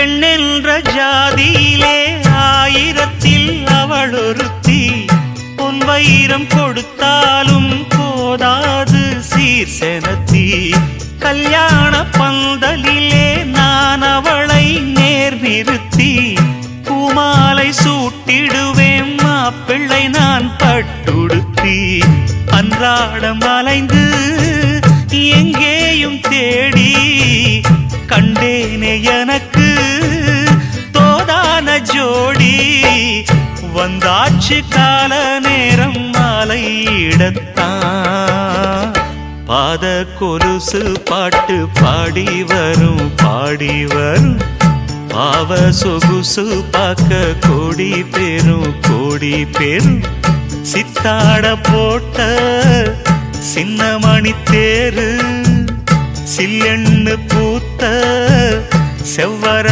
பெண்ணென்ற ஜாதியிலே ஆயிரத்தில் அவள் ஒருத்தி. பொன் வைரம் கொடுத்தாலும் போதாது சீர் செனத்தி. கல்யாண பந்தலிலே நான் அவளை நேர் நிறுத்தி. பூமாலை சூட்டிடுவேன் மாப்பிள்ளை நான் பட்டுடுத்தி. அன்றாடம் அலைந்து எங்கேயும் தேடி கண்டேனே எனக்கு தோதான ஜோடி. வந்தாச்சு கால நேரம் மாலையிடத்தான். பாத கொலுசு பாட்டு பாடி வரும் பாடி வரும். பாவ சொகுசு பார்க்க கோடி பேரும். சித்தாட போட்ட சின்ன மணி தேரு. சில்லெண்ணு பூத்த செவ்வர